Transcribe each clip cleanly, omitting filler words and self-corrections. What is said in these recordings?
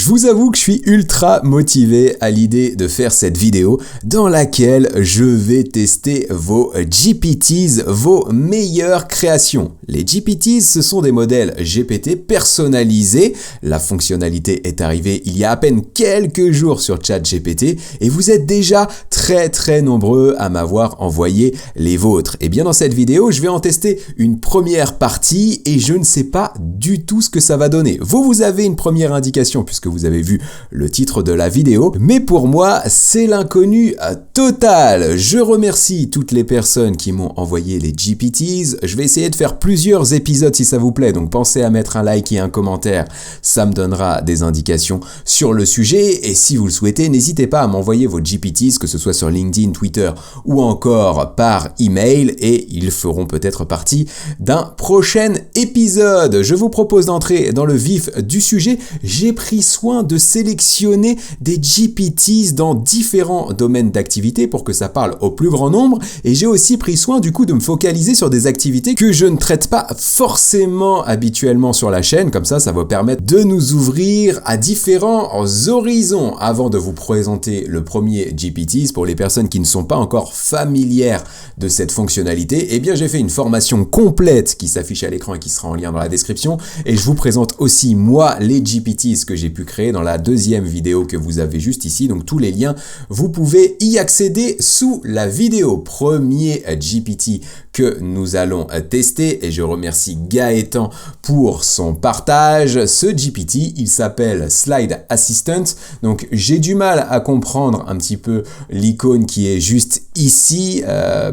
Je vous avoue que je suis ultra motivé à l'idée de faire cette vidéo dans laquelle je vais tester vos GPTs, vos meilleures créations. Les GPTs, ce sont des modèles GPT personnalisés. La fonctionnalité est arrivée il y a à peine quelques jours sur ChatGPT et vous êtes déjà très nombreux à m'avoir envoyé les vôtres. Et bien dans cette vidéo, je vais en tester une première partie et je ne sais pas du tout ce que ça va donner. Vous avez une première indication puisque vous avez vu le titre de la vidéo, mais pour moi, c'est l'inconnu total. Je remercie toutes les personnes qui m'ont envoyé les GPTs. Je vais essayer de faire plusieurs épisodes si ça vous plaît, donc pensez à mettre un like et un commentaire, ça me donnera des indications sur le sujet. Et si vous le souhaitez, n'hésitez pas à m'envoyer vos GPTs, que ce soit sur LinkedIn, Twitter ou encore par email, et ils feront peut-être partie d'un prochain épisode. Je vous propose d'entrer dans le vif du sujet. J'ai pris soin de sélectionner des GPTs dans différents domaines d'activité pour que ça parle au plus grand nombre, et j'ai aussi pris soin du coup de me focaliser sur des activités que je ne traite pas forcément habituellement sur la chaîne. Comme ça va permettre de nous ouvrir à différents horizons. Avant de vous présenter le premier GPTs, pour les personnes qui ne sont pas encore familières de cette fonctionnalité, eh bien j'ai fait une formation complète qui s'affiche à l'écran et qui sera en lien dans la description, et je vous présente aussi moi les GPTs que j'ai pu créer dans la deuxième vidéo que vous avez juste ici. Donc tous les liens, vous pouvez y accéder sous la vidéo. Premier GPT que nous allons tester, et je remercie Gaëtan pour son partage. Ce GPT, il s'appelle Slide Assistant. Donc j'ai du mal à comprendre un petit peu l'icône qui est juste ici.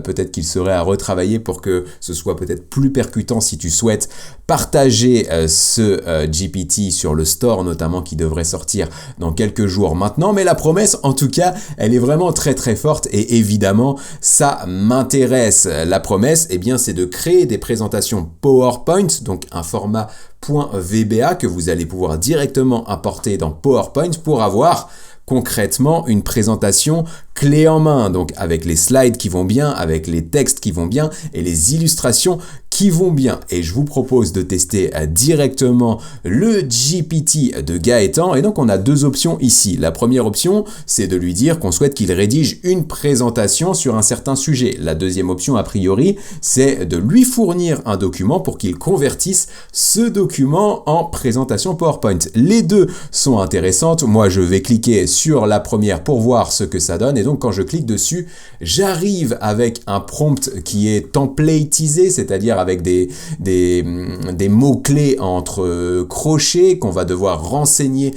Peut-être qu'il serait à retravailler pour que ce soit peut-être plus percutant si tu souhaites partager ce GPT sur le store notamment, qui devrait sortir dans quelques jours maintenant. Mais la promesse, en tout cas, elle est vraiment très forte, et évidemment, ça m'intéresse. La promesse, eh bien, c'est de créer des présentations PowerPoint, donc un format .vba que vous allez pouvoir directement importer dans PowerPoint pour avoir concrètement une présentation clé en main, donc avec les slides qui vont bien, avec les textes qui vont bien et les illustrations qui vont bien. Et je vous propose de tester directement le GPT de Gaëtan, et donc on a deux options ici. La première option, c'est de lui dire qu'on souhaite qu'il rédige une présentation sur un certain sujet. La deuxième option, a priori, c'est de lui fournir un document pour qu'il convertisse ce document en présentation PowerPoint. Les deux sont intéressantes. Moi, je vais cliquer sur la première pour voir ce que ça donne, et donc quand je clique dessus, j'arrive avec un prompt qui est templatisé, c'est-à-dire avec des mots-clés entre crochets qu'on va devoir renseigner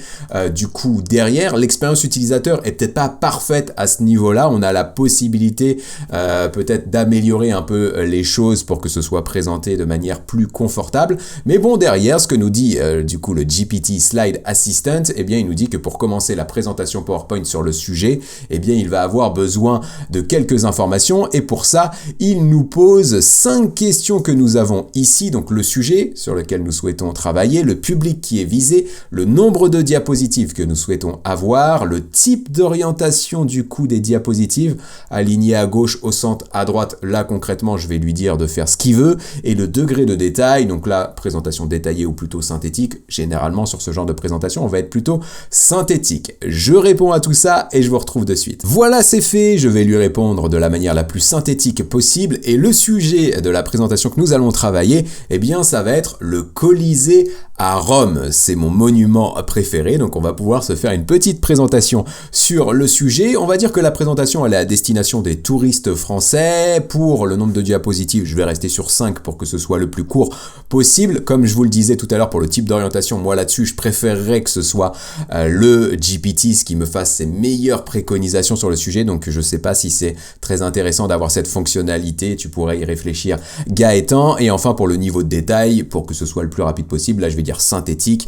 du coup derrière. L'expérience utilisateur est peut-être pas parfaite à ce niveau-là. On a la possibilité peut-être d'améliorer un peu les choses pour que ce soit présenté de manière plus confortable. Mais bon, derrière, ce que nous dit du coup le GPT Slide Assistant, eh bien il nous dit que pour commencer la présentation PowerPoint sur le sujet, eh bien il va avoir besoin de quelques informations, et pour ça, il nous pose 5 questions que nous avons ici. Donc le sujet sur lequel nous souhaitons travailler, le public qui est visé, le nombre de diapositives que nous souhaitons avoir, le type d'orientation du coup des diapositives, aligné à gauche, au centre, à droite. Là concrètement, je vais lui dire de faire ce qu'il veut, et le degré de détail. Donc là, présentation détaillée ou plutôt synthétique. Généralement sur ce genre de présentation, on va être plutôt synthétique. Je réponds à tout ça et je vous retrouve de suite. Voilà, c'est fait. Je vais lui répondre de la manière la plus synthétique possible, et le sujet de la présentation que nous allons travailler, eh bien ça va être le Colisée à Rome. C'est mon monument préféré, donc on va pouvoir se faire une petite présentation sur le sujet. On va dire que la présentation, elle est à destination des touristes français. Pour le nombre de diapositives, je vais rester sur 5 pour que ce soit le plus court possible. Comme je vous le disais tout à l'heure, pour le type d'orientation, moi là-dessus, je préférerais que ce soit le GPT qui me fasse ses meilleures préconisations sur le sujet, donc je sais pas si c'est très intéressant d'avoir cette fonctionnalité. Tu pourrais y réfléchir, Gaëtan. Et enfin, pour le niveau de détail, pour que ce soit le plus rapide possible, là je vais dire synthétique.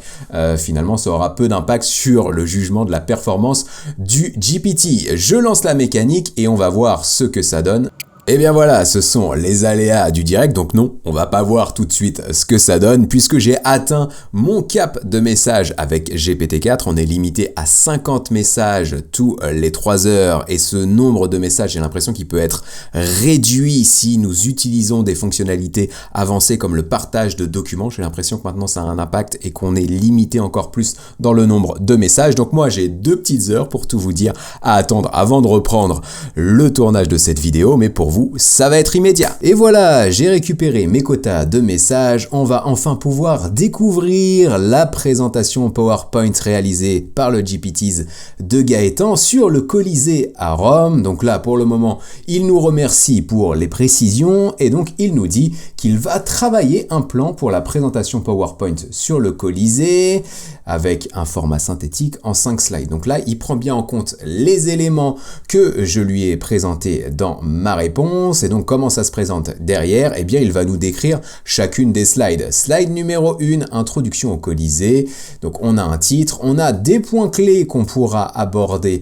Finalement, ça aura peu d'impact sur le jugement de la performance du GPT. Je lance la mécanique et on va voir ce que ça donne. Et bien voilà, ce sont les aléas du direct, donc non, on va pas voir tout de suite ce que ça donne, puisque j'ai atteint mon cap de messages avec GPT-4, on est limité à 50 messages tous les 3 heures, et ce nombre de messages, j'ai l'impression qu'il peut être réduit si nous utilisons des fonctionnalités avancées comme le partage de documents, j'ai l'impression que maintenant ça a un impact et qu'on est limité encore plus dans le nombre de messages, donc moi j'ai 2 petites heures pour tout vous dire à attendre avant de reprendre le tournage de cette vidéo, mais pour vous, ça va être immédiat. Et voilà, j'ai récupéré mes quotas de messages, on va enfin pouvoir découvrir la présentation PowerPoint réalisée par le GPTs de Gaëtan sur le Colisée à Rome. Donc là, pour le moment, il nous remercie pour les précisions et donc il nous dit qu'il va travailler un plan pour la présentation PowerPoint sur le Colisée avec un format synthétique en 5 slides. Donc là, il prend bien en compte les éléments que je lui ai présentés dans ma réponse. Et donc, comment ça se présente derrière? Eh bien, il va nous décrire chacune des slides. Slide numéro 1, introduction au Colisée. Donc, on a un titre, on a des points clés qu'on pourra aborder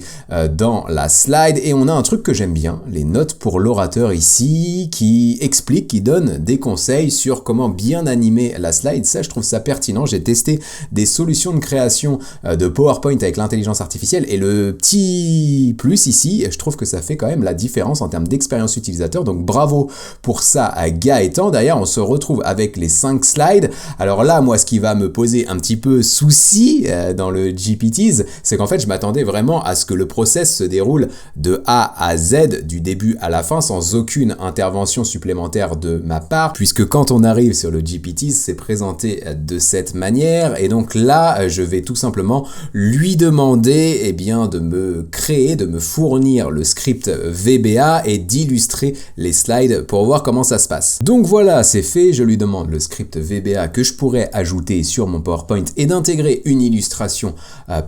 dans la slide. Et on a un truc que j'aime bien, les notes pour l'orateur ici, qui explique, qui donne des conseils sur comment bien animer la slide. Ça, je trouve ça pertinent. J'ai testé des solutions de création de PowerPoint avec l'intelligence artificielle et le petit plus ici, je trouve que ça fait quand même la différence en termes d'expérience utilisateur, donc bravo pour ça à Gaëtan. D'ailleurs, on se retrouve avec les 5 slides. Alors là, moi, ce qui va me poser un petit peu souci dans le GPTs, c'est qu'en fait, je m'attendais vraiment à ce que le process se déroule de A à Z, du début à la fin, sans aucune intervention supplémentaire de ma part, puisque quand on arrive sur le GPTs, c'est présenté de cette manière, et donc là, je vais tout simplement lui demander de me créer, de me fournir le script VBA et d'illustrer les slides pour voir comment ça se passe. Donc voilà, c'est fait, je lui demande le script VBA que je pourrais ajouter sur mon PowerPoint et d'intégrer une illustration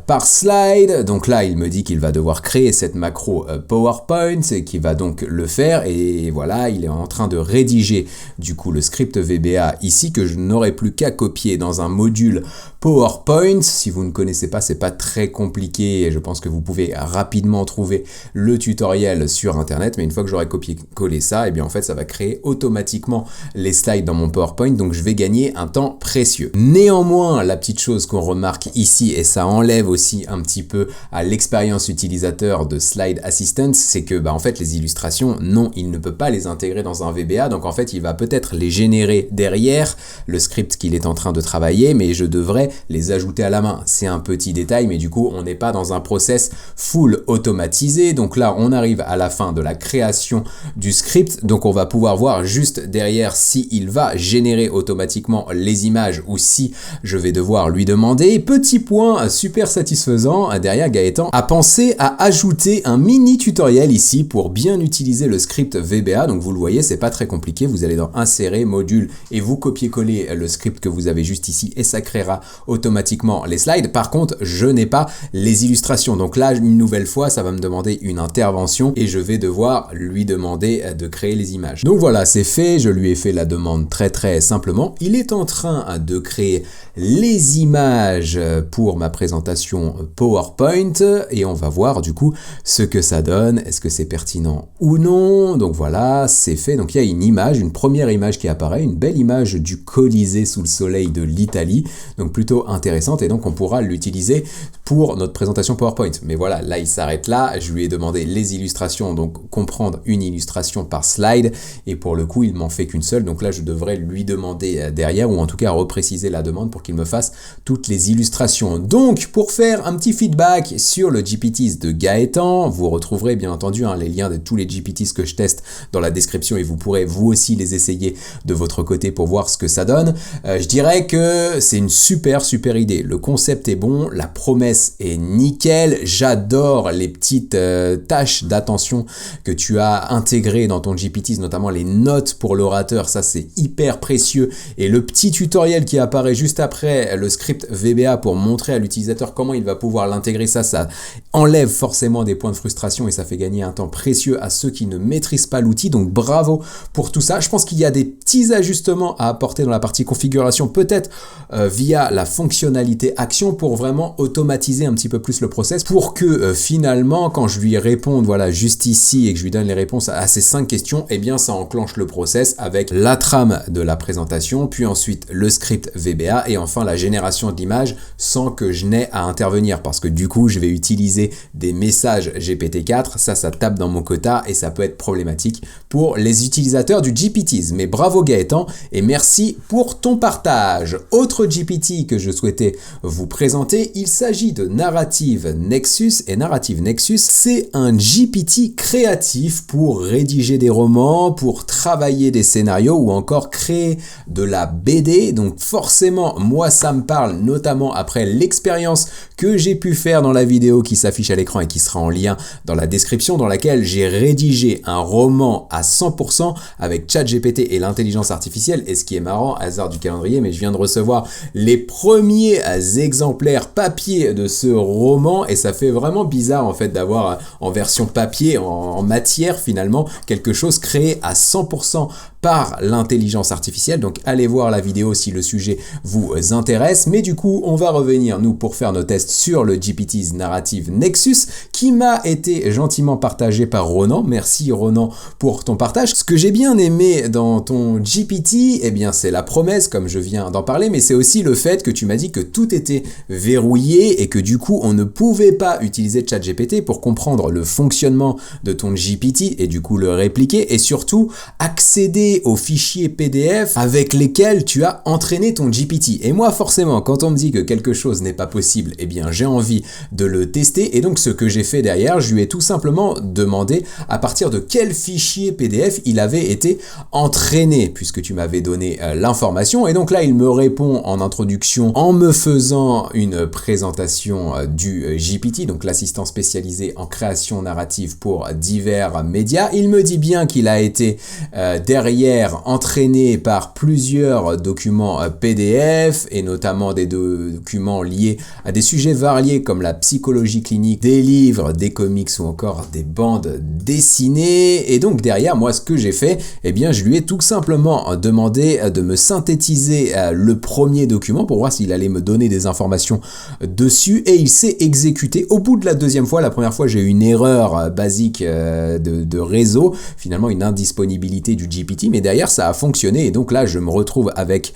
par slide. Donc là, il me dit qu'il va devoir créer cette macro PowerPoint et qu'il va donc le faire, et voilà, il est en train de rédiger du coup le script VBA ici que je n'aurai plus qu'à copier dans un module PowerPoint. Si vous ne connaissez pas, c'est pas très compliqué et je pense que vous pouvez rapidement trouver le tutoriel sur internet, mais une fois que j'aurai copié-collé ça, et bien en fait ça va créer automatiquement les slides dans mon PowerPoint, donc je vais gagner un temps précieux. Néanmoins, la petite chose qu'on remarque ici, et ça enlève aussi un petit peu à l'expérience utilisateur de Slide Assistant, c'est que en fait les illustrations, non, il ne peut pas les intégrer dans un VBA, donc en fait il va peut-être les générer derrière le script qu'il est en train de travailler, mais je devrais les ajouter à la main. C'est un petit détail, mais du coup on n'est pas dans un process full automatisé. Donc là on arrive à la fin de la création du script, donc on va pouvoir voir juste derrière si il va générer automatiquement les images ou si je vais devoir lui demander. Petit point super satisfaisant, derrière Gaëtan a pensé à ajouter un mini tutoriel ici pour bien utiliser le script VBA. Donc vous le voyez, c'est pas très compliqué, vous allez dans insérer module et vous copiez-coller le script que vous avez juste ici et ça créera automatiquement les slides. Par contre, je n'ai pas les illustrations, donc là une nouvelle fois ça va me demander une intervention et je vais devoir lui demander de créer les images. Donc voilà, c'est fait, je lui ai fait la demande très simplement. Il est en train de créer les images pour ma présentation PowerPoint et on va voir du coup ce que ça donne, est-ce que c'est pertinent ou non. Donc voilà, c'est fait. Donc il y a une image, une première image qui apparaît, une belle image du Colisée sous le soleil de l'Italie, donc plutôt intéressante, et donc on pourra l'utiliser pour notre présentation PowerPoint. Mais voilà, là il s'arrête là, je lui ai demandé les illustrations, donc comprendre une illustration par slide, et pour le coup il m'en fait qu'une seule, donc là je devrais lui demander derrière, ou en tout cas repréciser la demande pour qu'il me fasse toutes les illustrations. Donc pour faire un petit feedback sur le GPTs de Gaëtan, vous retrouverez bien entendu les liens de tous les GPTs que je teste dans la description et vous pourrez vous aussi les essayer de votre côté pour voir ce que ça donne. Je dirais que c'est une super idée, le concept est bon, la promesse est nickel, j'adore les petites tâches d'attention que tu as intégrées dans ton GPTs, notamment les notes pour l'orateur, ça c'est hyper précieux, et le petit tutoriel qui apparaît juste après le script VBA pour montrer à l'utilisateur comment il va pouvoir l'intégrer, ça enlève forcément des points de frustration et ça fait gagner un temps précieux à ceux qui ne maîtrisent pas l'outil, donc bravo pour tout ça. Je pense qu'il y a des petits ajustements à apporter dans la partie configuration, peut-être via la fonctionnalité action pour vraiment automatiser automatiser un petit peu plus le process pour que finalement, quand je lui réponde, voilà, juste ici et que je lui donne les réponses à ces 5 questions, eh bien ça enclenche le process avec la trame de la présentation, puis ensuite le script VBA et enfin la génération de l'image sans que je n'ai à intervenir parce que du coup je vais utiliser des messages GPT-4, ça tape dans mon quota et ça peut être problématique pour les utilisateurs du GPTs. Mais bravo Gaëtan et merci pour ton partage. Autre GPT que je souhaitais vous présenter, il s'agit de Narrative Nexus et Narrative Nexus c'est un GPT créatif pour rédiger des romans, pour travailler des scénarios ou encore créer de la BD. Donc forcément moi ça me parle notamment après l'expérience que j'ai pu faire dans la vidéo qui s'affiche à l'écran et qui sera en lien dans la description, dans laquelle j'ai rédigé un roman à 100% avec ChatGPT et l'intelligence artificielle. Et ce qui est marrant, hasard du calendrier, mais je viens de recevoir les premiers exemplaires papier de ce roman et ça fait vraiment bizarre en fait d'avoir en version papier, en matière finalement, quelque chose créé à 100% par l'intelligence artificielle. Donc allez voir la vidéo si le sujet vous intéresse. Mais du coup, on va revenir nous pour faire nos tests sur le GPT's Narrative Nexus qui m'a été gentiment partagé par Ronan. Merci Ronan pour ton partage. Ce que j'ai bien aimé dans ton GPT, eh bien c'est la promesse comme je viens d'en parler, mais c'est aussi le fait que tu m'as dit que tout était verrouillé et que du coup on ne pouvait pas utiliser ChatGPT pour comprendre le fonctionnement de ton GPT et du coup le répliquer et surtout accéder aux fichiers PDF avec lesquels tu as entraîné ton GPT. Et moi forcément quand on me dit que quelque chose n'est pas possible, eh bien j'ai envie de le tester et donc ce que j'ai fait derrière, je lui ai tout simplement demandé à partir de quel fichier PDF il avait été entraîné puisque tu m'avais donné l'information et donc là il me répond en introduction en me faisant une présentation du GPT, donc l'assistant spécialisé en création narrative pour divers médias. Il me dit bien qu'il a été derrière entraîné par plusieurs documents PDF et notamment des documents liés à des sujets variés comme la psychologie clinique, des livres, des comics ou encore des bandes dessinées. Et donc derrière, moi ce que j'ai fait, eh bien je lui ai tout simplement demandé de me synthétiser le premier document pour voir s'il allait me donner des informations dessus et il s'est exécuté. Au bout de la deuxième fois, la première fois j'ai eu une erreur basique de réseau, finalement une indisponibilité du GPT, mais derrière ça a fonctionné et donc là je me retrouve avec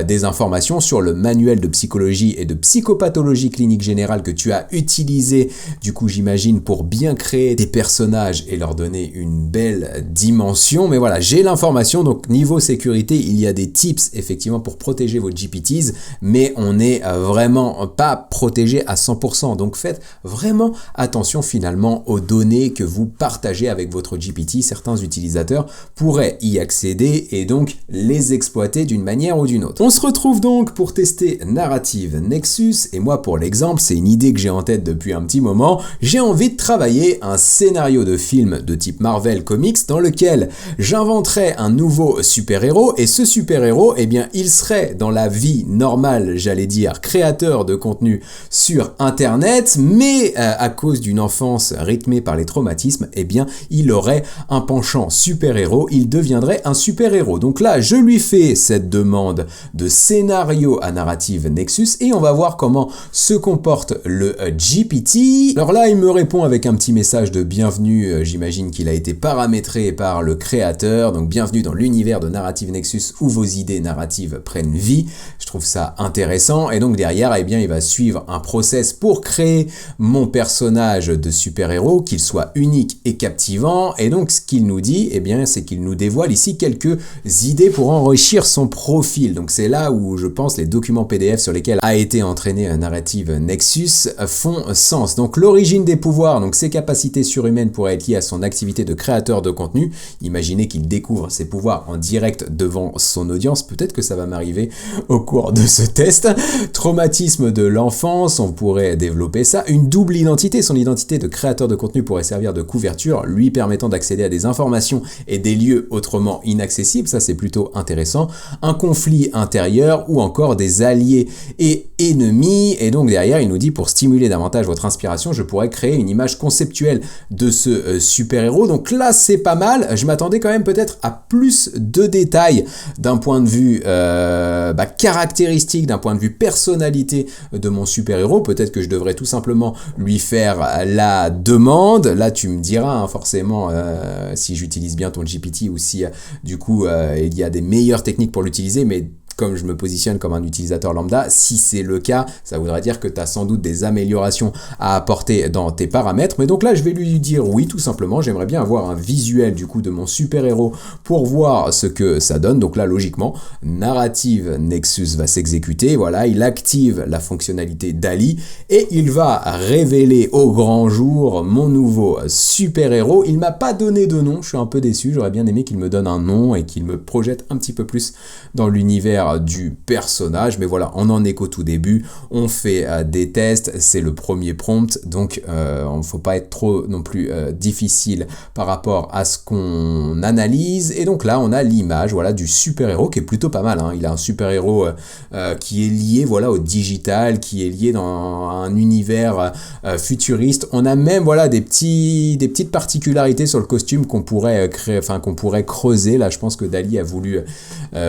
des informations sur le manuel de psychologie et de psychopathologie clinique générale que tu as utilisé du coup j'imagine pour bien créer des personnages et leur donner une belle dimension. Mais voilà, j'ai l'information, donc niveau sécurité il y a des tips effectivement pour protéger vos GPTs, mais on n'est vraiment pas protégé à 100%, donc faites vraiment attention finalement aux données que vous partagez avec votre GPT. Certains utilisateurs pourraient y accéder et donc les exploiter d'une manière ou d'une autre. On se retrouve donc pour tester Narrative Nexus et moi pour l'exemple, c'est une idée que j'ai en tête depuis un petit moment. J'ai envie de travailler un scénario de film de type Marvel Comics dans lequel j'inventerais un nouveau super-héros et ce super-héros, eh bien il serait dans la vie normale, j'allais dire créateur de contenu sur internet, mais à cause d'une enfance rythmée par les traumatismes, eh bien il aurait un penchant super-héros, il deviendrait un super-héros. Donc là je lui fais cette demande de scénario à Narrative Nexus et on va voir comment se comporte le GPT. Alors là il me répond avec un petit message de bienvenue, j'imagine qu'il a été paramétré par le créateur, donc bienvenue dans l'univers de Narrative Nexus où vos idées narratives prennent vie. Je trouve ça intéressant et donc derrière eh bien il va suivre un process pour créer mon personnage de super-héros, qu'il soit unique et captivant. Et donc ce qu'il nous dit, eh bien c'est qu'il nous dévoile ici quelques idées pour enrichir son profil. Donc c'est là où je pense les documents PDF sur lesquels a été entraîné un Narrative Nexus font sens. Donc l'origine des pouvoirs, donc ses capacités surhumaines pourraient être liées à son activité de créateur de contenu. Imaginez qu'il découvre ses pouvoirs en direct devant son audience, peut-être que ça va m'arriver au cours de ce test. Traumatisme de l'enfance, on pourrait développer ça. Une double identité, son identité de créateur de contenu pourrait servir de couverture, lui permettant d'accéder à des informations et des lieux autrement inaccessible, ça c'est plutôt intéressant, un conflit intérieur ou encore des alliés et ennemis. Et donc derrière, il nous dit pour stimuler davantage votre inspiration, je pourrais créer une image conceptuelle de ce super-héros. Donc là, c'est pas mal. Je m'attendais quand même peut-être à plus de détails d'un point de vue caractéristique, d'un point de vue personnalité de mon super-héros. Peut-être que je devrais tout simplement lui faire la demande. Là, tu me diras forcément si j'utilise bien ton GPT ou si du coup il y a des meilleures techniques pour l'utiliser, mais comme je me positionne comme un utilisateur lambda, si c'est le cas, ça voudrait dire que tu as sans doute des améliorations à apporter dans tes paramètres. Mais donc là, je vais lui dire oui, tout simplement. J'aimerais bien avoir un visuel du coup de mon super-héros pour voir ce que ça donne. Donc là, logiquement, Narrative Nexus va s'exécuter. Voilà, il active la fonctionnalité DALL-E et il va révéler au grand jour mon nouveau super-héros. Il m'a pas donné de nom, je suis un peu déçu. J'aurais bien aimé qu'il me donne un nom et qu'il me projette un petit peu plus dans l'univers du personnage, mais voilà, on en est qu'au tout début, on fait des tests, c'est le premier prompt, donc on ne faut pas être trop non plus difficile par rapport à ce qu'on analyse. Et donc là on a l'image, voilà, du super-héros qui est plutôt pas mal, hein. Il a un super-héros qui est lié, voilà, au digital, qui est lié dans un univers futuriste. On a même, voilà, des petites particularités sur le costume qu'on pourrait créer, enfin qu'on pourrait creuser. Là je pense que DALL-E a voulu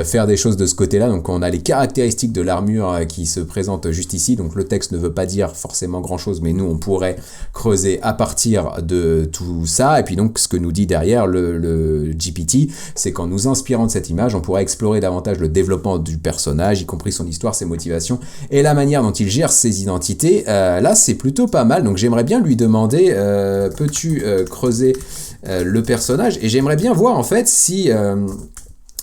faire des choses de ce côté-là. Donc on a les caractéristiques de l'armure qui se présentent juste ici, donc le texte ne veut pas dire forcément grand-chose, mais nous on pourrait creuser à partir de tout ça. Et puis donc ce que nous dit derrière le GPT, c'est qu'en nous inspirant de cette image, on pourrait explorer davantage le développement du personnage, y compris son histoire, ses motivations et la manière dont il gère ses identités. Là c'est plutôt pas mal, donc j'aimerais bien lui demander, peux-tu creuser le personnage, et j'aimerais bien voir en fait si...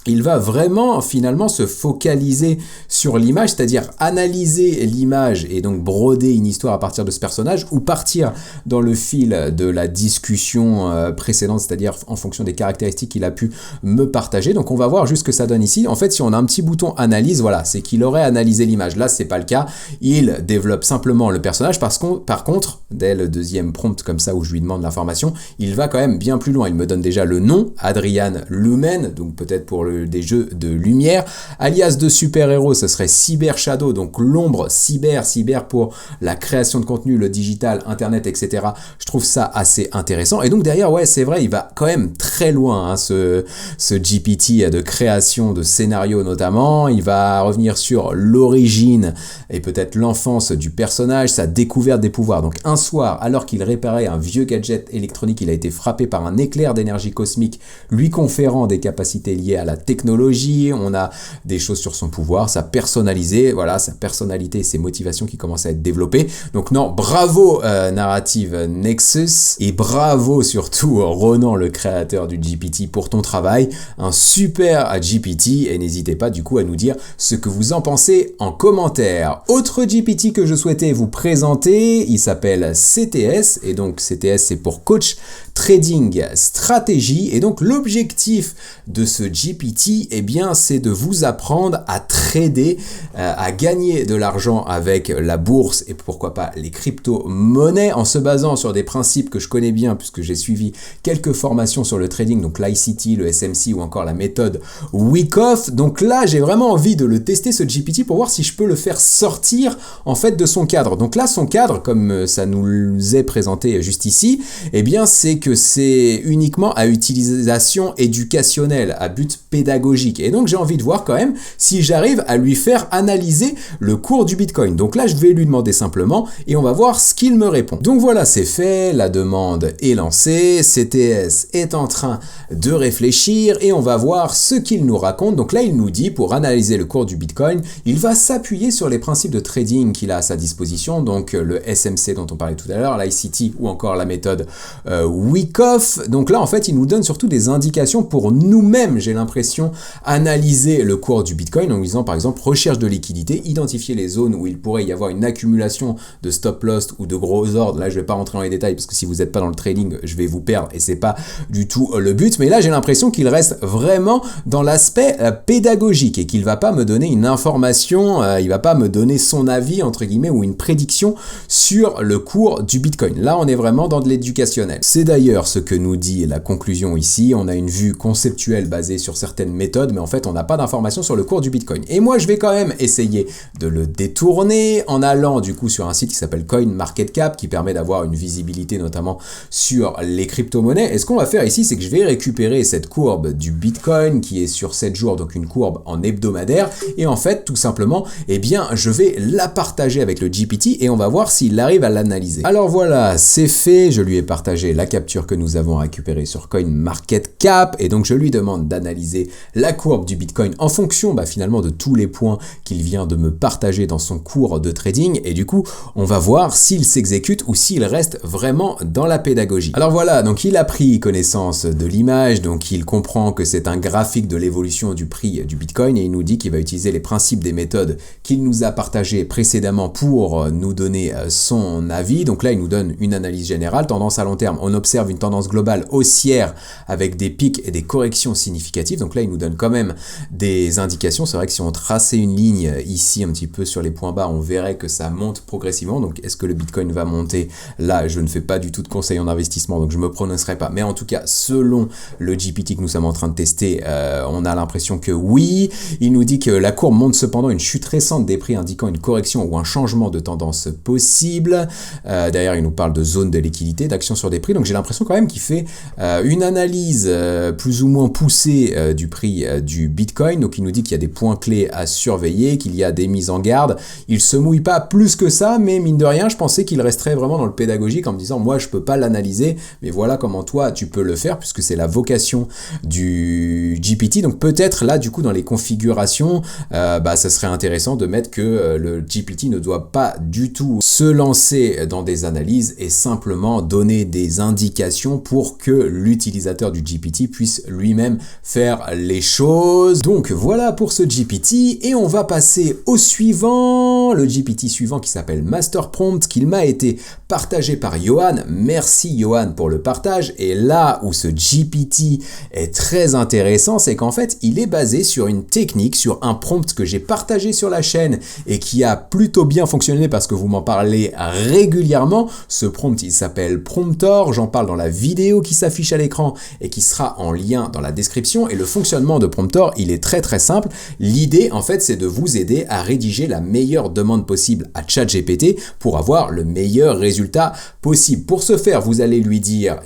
il va vraiment finalement se focaliser sur l'image, c'est-à-dire analyser l'image et donc broder une histoire à partir de ce personnage, ou partir dans le fil de la discussion précédente, c'est-à-dire en fonction des caractéristiques qu'il a pu me partager. Donc on va voir juste ce que ça donne ici. En fait, si on a un petit bouton analyse, voilà, c'est qu'il aurait analysé l'image. Là, c'est pas le cas. Il développe simplement le personnage. Par contre, dès le deuxième prompt comme ça où je lui demande l'information, il va quand même bien plus loin. Il me donne déjà le nom, Adrian Lumen, donc peut-être pour des jeux de lumière. Alias de super-héros, ce serait Cyber Shadow, donc l'ombre, cyber pour la création de contenu, le digital, internet, etc. Je trouve ça assez intéressant. Et donc derrière, ouais, c'est vrai, il va quand même très loin, hein, ce GPT de création de scénarios notamment. Il va revenir sur l'origine et peut-être l'enfance du personnage, sa découverte des pouvoirs. Donc un soir, alors qu'il réparait un vieux gadget électronique, il a été frappé par un éclair d'énergie cosmique, lui conférant des capacités liées à la technologie. On a des choses sur son pouvoir, sa personnalité et ses motivations qui commencent à être développées. Donc non, bravo Narrative Nexus, et bravo surtout Ronan, le créateur du GPT, pour ton travail. Un super GPT, et n'hésitez pas du coup à nous dire ce que vous en pensez en commentaire. Autre GPT que je souhaitais vous présenter, il s'appelle CTS, et donc CTS c'est pour Coach Trading Stratégie. Et donc l'objectif de ce GPT, eh bien, c'est de vous apprendre à trader, à gagner de l'argent avec la bourse et pourquoi pas les crypto-monnaies, en se basant sur des principes que je connais bien puisque j'ai suivi quelques formations sur le trading, donc l'ICT, le SMC ou encore la méthode Wyckoff. Donc là, j'ai vraiment envie de le tester, ce GPT, pour voir si je peux le faire sortir en fait de son cadre. Donc là, son cadre, comme ça nous est présenté juste ici, eh bien, c'est que c'est uniquement à utilisation éducationnelle, à but pédagogique. Et donc j'ai envie de voir quand même si j'arrive à lui faire analyser le cours du Bitcoin. Donc là je vais lui demander simplement et on va voir ce qu'il me répond. Donc voilà, c'est fait, la demande est lancée, CTS est en train de réfléchir et on va voir ce qu'il nous raconte. Donc là il nous dit, pour analyser le cours du Bitcoin, il va s'appuyer sur les principes de trading qu'il a à sa disposition, donc le SMC dont on parlait tout à l'heure, l'ICT ou encore la méthode Wyckoff. Donc là en fait il nous donne surtout des indications pour nous-mêmes, j'ai l'impression, question, analyser le cours du Bitcoin en lui disant par exemple recherche de liquidité, identifier les zones où il pourrait y avoir une accumulation de stop loss ou de gros ordres. Là je vais pas rentrer dans les détails parce que si vous n'êtes pas dans le trading, je vais vous perdre et c'est pas du tout le but. Mais là j'ai l'impression qu'il reste vraiment dans l'aspect pédagogique et qu'il va pas me donner une information, il va pas me donner son avis entre guillemets ou une prédiction sur le cours du Bitcoin. Là on est vraiment dans de l'éducationnel. C'est d'ailleurs ce que nous dit la conclusion ici. On a une vue conceptuelle basée sur certaines méthodes, mais en fait on n'a pas d'informations sur le cours du Bitcoin. Et moi je vais quand même essayer de le détourner en allant du coup sur un site qui s'appelle CoinMarketCap qui permet d'avoir une visibilité notamment sur les crypto-monnaies. Et ce qu'on va faire ici, c'est que je vais récupérer cette courbe du Bitcoin qui est sur 7 jours, donc une courbe en hebdomadaire. Et en fait, tout simplement, eh bien, je vais la partager avec le GPT et on va voir s'il arrive à l'analyser. Alors voilà, c'est fait. Je lui ai partagé la capture que nous avons récupérée sur CoinMarketCap et donc je lui demande d'analyser la courbe du Bitcoin en fonction finalement de tous les points qu'il vient de me partager dans son cours de trading. Et du coup, on va voir s'il s'exécute ou s'il reste vraiment dans la pédagogie. Alors voilà, donc il a pris connaissance de l'image, donc il comprend que c'est un graphique de l'évolution du prix du Bitcoin et il nous dit qu'il va utiliser les principes des méthodes qu'il nous a partagées précédemment pour nous donner son avis. Donc là, il nous donne une analyse générale. Tendance à long terme, on observe une tendance globale haussière avec des pics et des corrections significatives. Donc là, il nous donne quand même des indications. C'est vrai que si on traçait une ligne ici un petit peu sur les points bas, on verrait que ça monte progressivement. Donc est-ce que le Bitcoin va monter? Là, je ne fais pas du tout de conseils en investissement, donc je me prononcerai pas. Mais en tout cas, selon le GPT que nous sommes en train de tester, on a l'impression que oui. Il nous dit que la courbe montre cependant une chute récente des prix indiquant une correction ou un changement de tendance possible. D'ailleurs, il nous parle de zone de liquidité, d'action sur des prix. Donc j'ai l'impression quand même qu'il fait une analyse plus ou moins poussée du prix du Bitcoin. Donc il nous dit qu'il y a des points clés à surveiller, qu'il y a des mises en garde. Il se mouille pas plus que ça, mais mine de rien, je pensais qu'il resterait vraiment dans le pédagogique en me disant moi je peux pas l'analyser, mais voilà comment toi tu peux le faire puisque c'est la vocation du GPT. Donc peut-être là du coup dans les configurations, ça serait intéressant de mettre que le GPT ne doit pas du tout se lancer dans des analyses et simplement donner des indications pour que l'utilisateur du GPT puisse lui-même faire les choses. Donc voilà pour ce GPT et on va passer au suivant, le GPT suivant qui s'appelle Master Prompt, qu'il m'a été partagé par Johan. Merci Johan pour le partage. Et là où ce GPT est très intéressant, c'est qu'en fait il est basé sur une technique, sur un prompt que j'ai partagé sur la chaîne et qui a plutôt bien fonctionné parce que vous m'en parlez régulièrement. Ce prompt il s'appelle Promptor, j'en parle dans la vidéo qui s'affiche à l'écran et qui sera en lien dans la description. Et le fonctionnement de Promptor il est très très simple. L'idée en fait c'est de vous aider à rédiger la meilleure demande possible à ChatGPT pour avoir le meilleur résultat possible. Pour ce faire, vous allez lui dire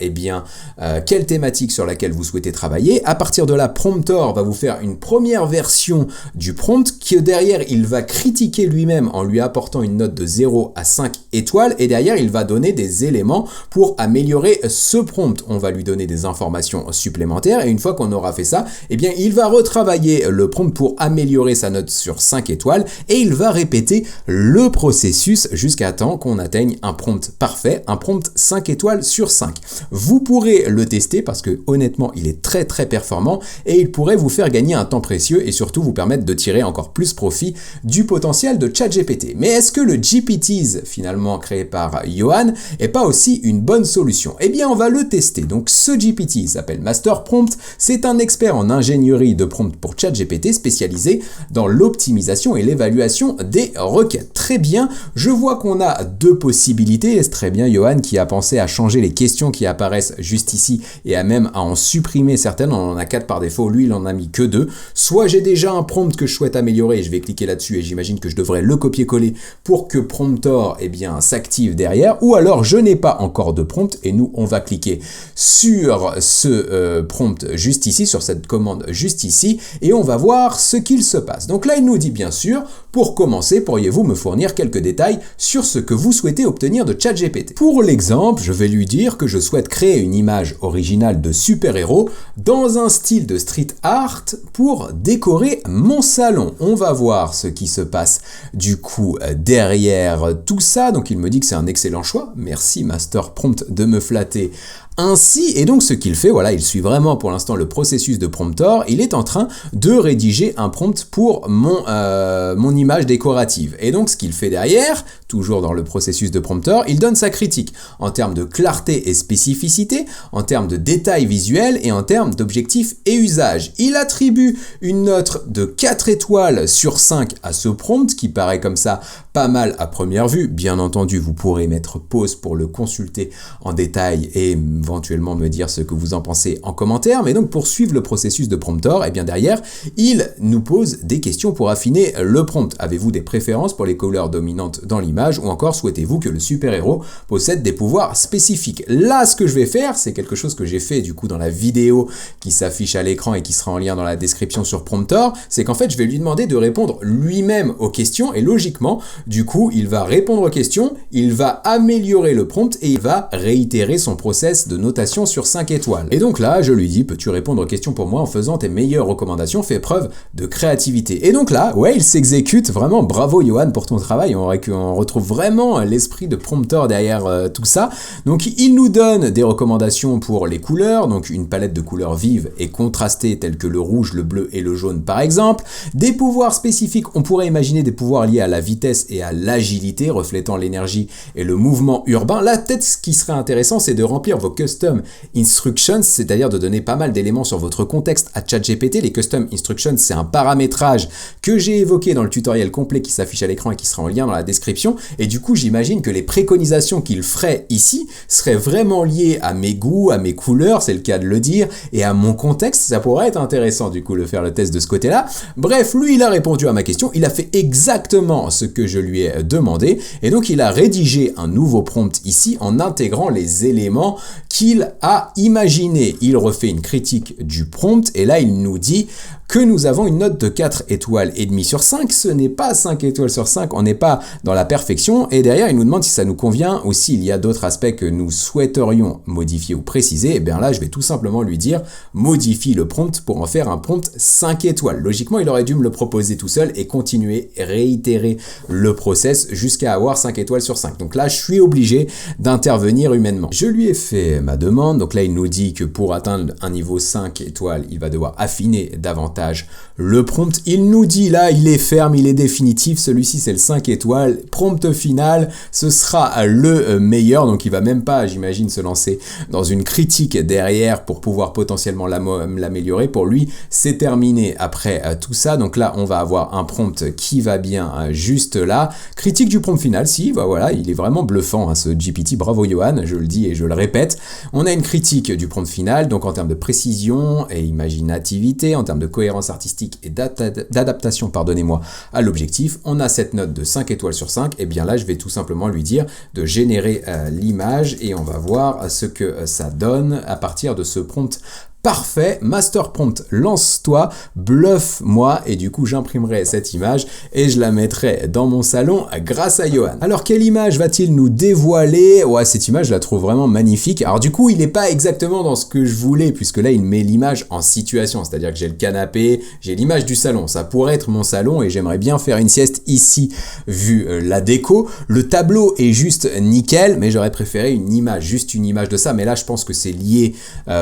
quelle thématique sur laquelle vous souhaitez travailler. À partir de là, Promptor va vous faire une première version du prompt que derrière, il va critiquer lui-même en lui apportant une note de 0 à 5 étoiles et derrière, il va donner des éléments pour améliorer ce prompt. On va lui donner des informations supplémentaires et une fois qu'on aura fait ça, il va retravailler le prompt pour améliorer sa note sur 5 étoiles et il va répéter le processus jusqu'à temps qu'on atteigne un prompt parfait, un prompt 5 étoiles sur 5. Vous pourrez le tester parce que honnêtement, il est très très performant et il pourrait vous faire gagner un temps précieux et surtout vous permettre de tirer encore plus profit du potentiel de ChatGPT. Mais est-ce que le GPTs finalement créé par Johan est pas aussi une bonne solution? On va le tester. Donc ce GPT s'appelle Master Prompt, c'est un expert en ingénierie de prompt pour ChatGPT spécialisé dans l'optimisation et l'évaluation des requêtes. Très bien, je vois qu'on a deux possibilités. C'est très bien Johan qui a pensé à changer les questions qui apparaissent juste ici et à même à en supprimer certaines. On en a 4 par défaut, lui il en a mis que 2. Soit j'ai déjà un prompt que je souhaite améliorer et je vais cliquer là-dessus et j'imagine que je devrais le copier-coller pour que Promptor s'active derrière, ou alors je n'ai pas encore de prompt et nous on va cliquer sur ce prompt juste ici, sur cette commande juste ici et on va voir ce qu'il se passe. Donc là il nous dit bien sûr, pour commencer, pour pourriez-vous me fournir quelques détails sur ce que vous souhaitez obtenir de ChatGPT? Pour l'exemple, je vais lui dire que je souhaite créer une image originale de super-héros dans un style de street art pour décorer mon salon. On va voir ce qui se passe du coup derrière tout ça. Donc il me dit que c'est un excellent choix. Merci Master Prompt de me flatter ainsi. Et donc ce qu'il fait, voilà, il suit vraiment pour l'instant le processus de Promptor. Il est en train de rédiger un prompt pour mon image décorative. Et donc ce qu'il fait derrière, toujours dans le processus de Promptor, il donne sa critique en termes de clarté et spécificité, en termes de détails visuels et en termes d'objectifs et usages. Il attribue une note de 4 étoiles sur 5 à ce prompt qui paraît comme ça pas mal à première vue. Bien entendu, vous pourrez mettre pause pour le consulter en détail et éventuellement me dire ce que vous en pensez en commentaire. Mais donc pour suivre le processus de Promptor, et bien derrière, il nous pose des questions pour affiner le prompt. Avez-vous des préférences pour les couleurs dominantes dans l'image ou encore souhaitez-vous que le super-héros possède des pouvoirs spécifiques? Là, ce que je vais faire, c'est quelque chose que j'ai fait du coup dans la vidéo qui s'affiche à l'écran et qui sera en lien dans la description sur Promptor, c'est qu'en fait, je vais lui demander de répondre lui-même aux questions et logiquement, du coup, il va répondre aux questions, il va améliorer le prompt et il va réitérer son process de notation sur 5 étoiles. Et donc là, je lui dis, peux-tu répondre aux questions pour moi en faisant tes meilleures recommandations, fais preuve de créativité. Et donc là, ouais, il s'exécute, vraiment bravo Johan pour ton travail, on retrouve vraiment l'esprit de Promptor derrière tout ça. Donc il nous donne des recommandations pour les couleurs, donc une palette de couleurs vives et contrastées telles que le rouge, le bleu et le jaune par exemple. Des pouvoirs spécifiques, on pourrait imaginer des pouvoirs liés à la vitesse et à l'agilité, reflétant l'énergie et le mouvement urbain. Là, peut-être ce qui serait intéressant, c'est de remplir vos custom instructions, c'est-à-dire de donner pas mal d'éléments sur votre contexte à ChatGPT. Les custom instructions, c'est un paramétrage que j'ai évoqué dans le tutoriel complet qui s'affiche à l'écran et qui sera en lien dans la description. Et du coup, j'imagine que les préconisations qu'il ferait ici seraient vraiment liées à mes goûts, à mes couleurs, c'est le cas de le dire, et à mon contexte. Ça pourrait être intéressant du coup de faire le test de ce côté-là. Bref, lui, il a répondu à ma question. Il a fait exactement ce que je lui ai demandé. Et donc, il a rédigé un nouveau prompt ici en intégrant les éléments qu'il a imaginés. Il refait une critique du prompt et là, il nous dit que nous avons une note de 4 étoiles et demie sur 5. Ce n'est pas 5 étoiles sur 5, on n'est pas dans la perfection. Et derrière, il nous demande si ça nous convient ou s'il y a d'autres aspects que nous souhaiterions modifier ou préciser. Et bien là, je vais tout simplement lui dire modifie le prompt pour en faire un prompt 5 étoiles. Logiquement, il aurait dû me le proposer tout seul et continuer, réitérer le process jusqu'à avoir 5 étoiles sur 5. Donc là, je suis obligé d'intervenir humainement. Je lui ai fait ma demande. Donc là, il nous dit que pour atteindre un niveau 5 étoiles, il va devoir affiner davantage le prompt. Il nous dit là, il est ferme, il est définitif. Celui-ci, c'est le 5 étoiles. Prompt final, ce sera le meilleur. Donc il va même pas, j'imagine, se lancer dans une critique derrière pour pouvoir potentiellement l'améliorer. Pour lui, c'est terminé après tout ça. Donc là, on va avoir un prompt qui va bien juste là. Critique du prompt final, si, bah voilà, il est vraiment bluffant, hein, ce GPT. Bravo Johan, je le dis et je le répète. On a une critique du prompt final, donc en termes de précision et imaginativité, en termes de cohérence artistique et d'adaptation, pardonnez-moi, à l'objectif. On a cette note de 5 étoiles sur 5. Et bien là, je vais tout simplement lui dire de générer l'image et on va voir ce que ça donne à partir de ce prompt. Parfait, Master Prompt, lance-toi, bluffe-moi et du coup j'imprimerai cette image et je la mettrai dans mon salon grâce à Johan. Alors quelle image va-t-il nous dévoiler? Ouais, cette image je la trouve vraiment magnifique. Alors du coup il n'est pas exactement dans ce que je voulais puisque là il met l'image en situation, c'est-à-dire que j'ai le canapé, j'ai l'image du salon, ça pourrait être mon salon et j'aimerais bien faire une sieste ici vu la déco. Le tableau est juste nickel mais j'aurais préféré une image, juste une image de ça, mais là je pense que c'est lié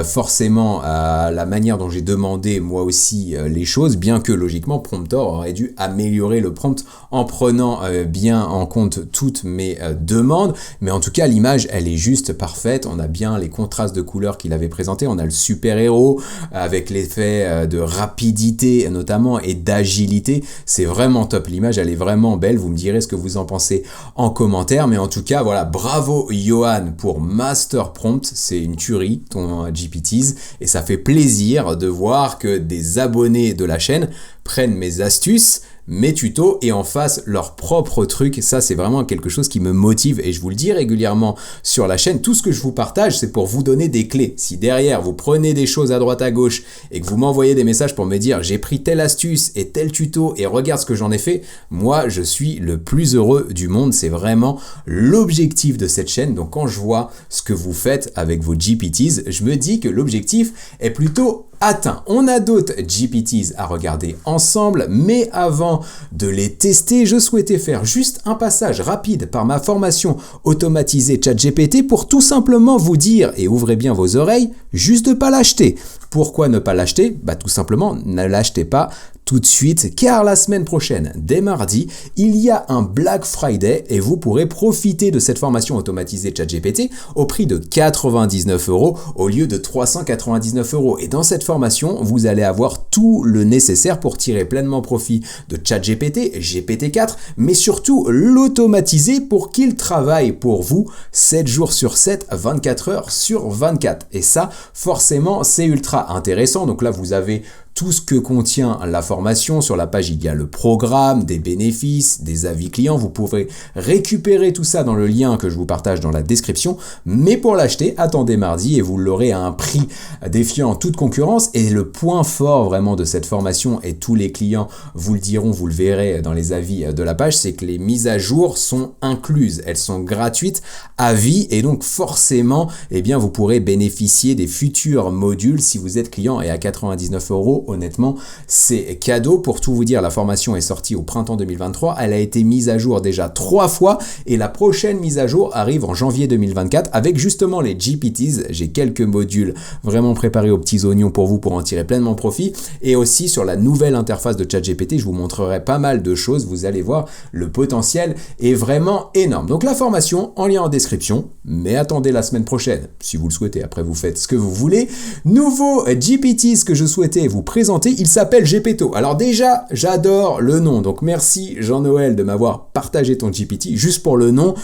forcément à la manière dont j'ai demandé moi aussi les choses, bien que logiquement Promptor aurait dû améliorer le prompt en prenant bien en compte toutes mes demandes, mais en tout cas l'image elle est juste parfaite. On a bien les contrastes de couleurs qu'il avait présenté, on a le super héros avec l'effet de rapidité notamment et d'agilité, c'est vraiment top, l'image elle est vraiment belle. Vous me direz ce que vous en pensez en commentaire, mais en tout cas voilà, bravo Johan pour Master Prompt, c'est une tuerie ton GPTs et ça fait plaisir de voir que des abonnés de la chaîne prennent mes astuces, mes tutos et en fassent leur propre truc. Ça, c'est vraiment quelque chose qui me motive et je vous le dis régulièrement sur la chaîne. Tout ce que je vous partage, c'est pour vous donner des clés. Si derrière, vous prenez des choses à droite à gauche et que vous m'envoyez des messages pour me dire j'ai pris telle astuce et tel tuto et regarde ce que j'en ai fait, moi, je suis le plus heureux du monde. C'est vraiment l'objectif de cette chaîne. Donc, quand je vois ce que vous faites avec vos GPTs, je me dis que l'objectif est plutôt atteint. On a d'autres GPTs à regarder ensemble, mais avant de les tester, je souhaitais faire juste un passage rapide par ma formation automatisée ChatGPT pour tout simplement vous dire, et ouvrez bien vos oreilles, juste de ne pas l'acheter. Pourquoi ne pas l'acheter? Tout simplement, ne l'achetez pas tout de suite, car la semaine prochaine, dès mardi, il y a un Black Friday et vous pourrez profiter de cette formation automatisée ChatGPT au prix de 99 € au lieu de 399 €. Et dans cette formation, vous allez avoir tout le nécessaire pour tirer pleinement profit de ChatGPT, GPT-4, mais surtout l'automatiser pour qu'il travaille pour vous 7 jours sur 7, 24 heures sur 24. Et ça, forcément, c'est ultra intéressant. Donc là, vous avez tout ce que contient la formation. Sur la page, il y a le programme, des bénéfices, des avis clients. Vous pourrez récupérer tout ça dans le lien que je vous partage dans la description. Mais pour l'acheter, attendez mardi et vous l'aurez à un prix défiant toute concurrence. Et le point fort vraiment de cette formation, et tous les clients vous le diront, vous le verrez dans les avis de la page, c'est que les mises à jour sont incluses. Elles sont gratuites à vie et donc forcément, vous pourrez bénéficier des futurs modules si vous êtes client, et à 99 €. Honnêtement, c'est cadeau. Pour tout vous dire, la formation est sortie au printemps 2023. Elle a été mise à jour déjà 3 fois et la prochaine mise à jour arrive en janvier 2024 avec justement les GPTs. J'ai quelques modules vraiment préparés aux petits oignons pour vous pour en tirer pleinement profit. Et aussi sur la nouvelle interface de ChatGPT, je vous montrerai pas mal de choses. Vous allez voir, le potentiel est vraiment énorme. Donc la formation en lien en description, mais attendez la semaine prochaine si vous le souhaitez. Après, vous faites ce que vous voulez. Nouveau GPTs que je souhaitais vous présenter, il s'appelle Gepetto. Alors déjà, j'adore le nom, donc merci Jean-Noël de m'avoir partagé ton GPT. Juste pour le nom,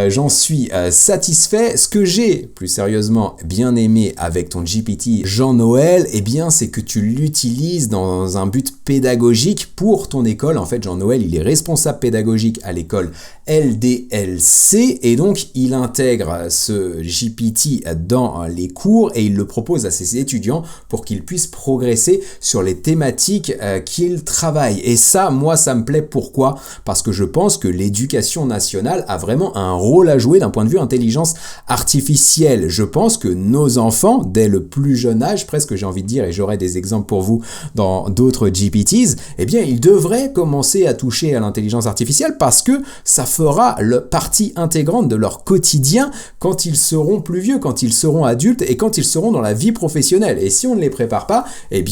j'en suis satisfait. Ce que j'ai plus sérieusement bien aimé avec ton GPT Jean-Noël, c'est que tu l'utilises dans un but pédagogique pour ton école. En fait, Jean-Noël, il est responsable pédagogique à l'école LDLC et donc il intègre ce GPT dans les cours et il le propose à ses étudiants pour qu'ils puissent progresser sur les thématiques qu'il travaille. Et ça, moi, ça me plaît. Pourquoi? Parce que je pense que l'éducation nationale a vraiment un rôle à jouer d'un point de vue intelligence artificielle. Je pense que nos enfants, dès le plus jeune âge, presque j'ai envie de dire, et j'aurai des exemples pour vous dans d'autres GPTs, ils devraient commencer à toucher à l'intelligence artificielle parce que ça fera partie intégrante de leur quotidien quand ils seront plus vieux, quand ils seront adultes et quand ils seront dans la vie professionnelle. Et si on ne les prépare pas,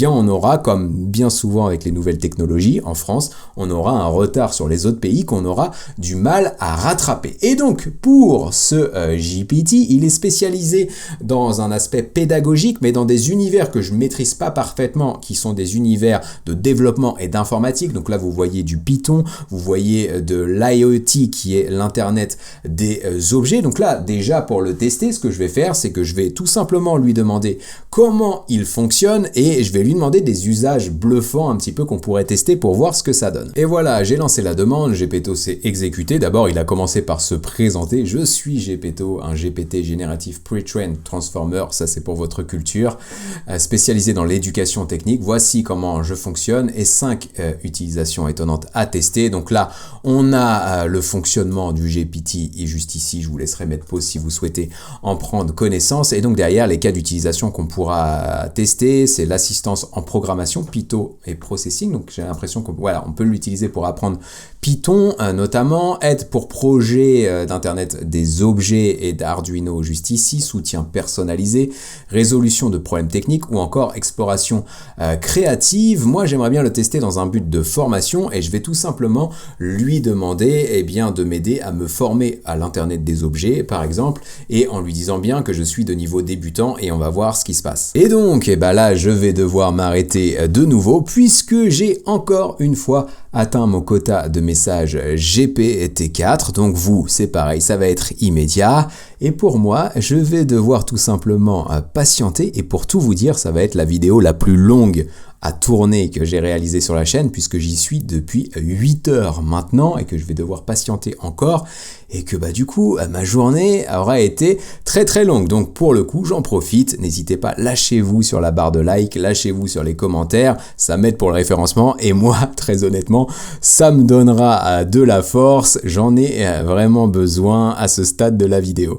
on aura, comme bien souvent avec les nouvelles technologies en France, on aura un retard sur les autres pays qu'on aura du mal à rattraper. Et donc, pour ce GPT, il est spécialisé dans un aspect pédagogique, mais dans des univers que je ne maîtrise pas parfaitement, qui sont des univers de développement et d'informatique. Donc là, vous voyez du Python, vous voyez de l'IoT, qui est l'Internet des objets. Donc là, déjà, pour le tester, ce que je vais faire, c'est que je vais tout simplement lui demander comment il fonctionne et je vais lui demander des usages bluffants un petit peu qu'on pourrait tester pour voir ce que ça donne. Et voilà, j'ai lancé la demande, Gepetto s'est exécuté. D'abord, il a commencé par se présenter. Je suis Gepetto, un GPT génératif Pre-trained Transformer, ça c'est pour votre culture, spécialisé dans l'éducation technique. Voici comment je fonctionne et 5 utilisations étonnantes à tester. Donc là, on a le fonctionnement du GPT et juste ici, je vous laisserai mettre pause si vous souhaitez en prendre connaissance. Et donc derrière, les cas d'utilisation qu'on pourra tester, c'est l'assistance en programmation, Python et Processing. Donc j'ai l'impression qu'on peut l'utiliser pour apprendre Python, notamment aide pour projet d'Internet des objets et d'Arduino juste ici, soutien personnalisé, résolution de problèmes techniques ou encore exploration créative. Moi, j'aimerais bien le tester dans un but de formation et je vais tout simplement lui demander de m'aider à me former à l'Internet des objets, par exemple, et en lui disant bien que je suis de niveau débutant et on va voir ce qui se passe. Et donc, là, je vais devoir m'arrêter de nouveau puisque j'ai encore une fois atteint mon quota de messages GPT-4, donc vous, c'est pareil, ça va être immédiat. Et pour moi, je vais devoir tout simplement patienter, et pour tout vous dire, ça va être la vidéo la plus longue à tourner que j'ai réalisé sur la chaîne puisque j'y suis depuis 8 heures maintenant et que je vais devoir patienter encore et que du coup ma journée aura été très très longue. Donc pour le coup j'en profite, n'hésitez pas, lâchez-vous sur la barre de like, lâchez-vous sur les commentaires, ça m'aide pour le référencement et moi très honnêtement ça me donnera de la force, j'en ai vraiment besoin à ce stade de la vidéo.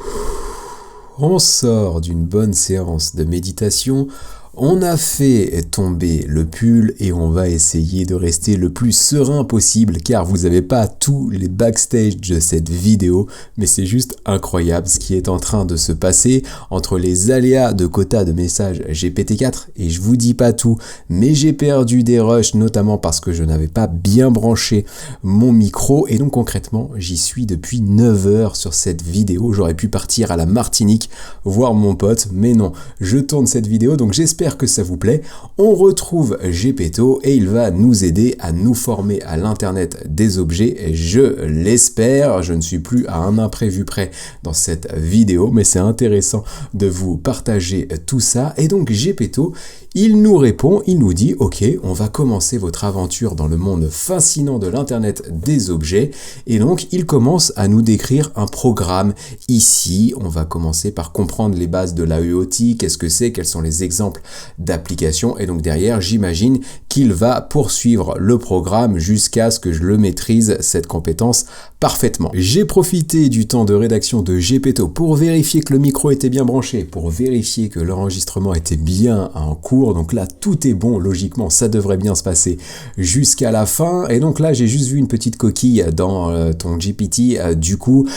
On sort d'une bonne séance de méditation. On a fait tomber le pull et on va essayer de rester le plus serein possible car vous n'avez pas tous les backstage de cette vidéo, mais c'est juste incroyable ce qui est en train de se passer entre les aléas de quota de messages GPT-4 et je vous dis pas tout, mais j'ai perdu des rushs notamment parce que je n'avais pas bien branché mon micro et donc concrètement j'y suis depuis 9 heures sur cette vidéo. J'aurais pu partir à la Martinique voir mon pote, mais non, je tourne cette vidéo donc j'espère que ça vous plaît. On retrouve Gepetto et il va nous aider à nous former à l'internet des objets, je l'espère. Je ne suis plus à un imprévu près dans cette vidéo, mais c'est intéressant de vous partager tout ça. Et donc Gepetto, il nous répond, il nous dit ok, on va commencer votre aventure dans le monde fascinant de l'internet des objets et donc il commence à nous décrire un programme. Ici, on va commencer par comprendre les bases de l'IoT, qu'est-ce que c'est, quels sont les exemples d'applications et donc derrière, j'imagine qu'il va poursuivre le programme jusqu'à ce que je le maîtrise, cette compétence parfaitement. J'ai profité du temps de rédaction de Gepetto pour vérifier que le micro était bien branché, pour vérifier que l'enregistrement était bien en cours. Donc là, tout est bon, logiquement, ça devrait bien se passer jusqu'à la fin. Et donc là, j'ai juste vu une petite coquille dans ton GPT, du coup,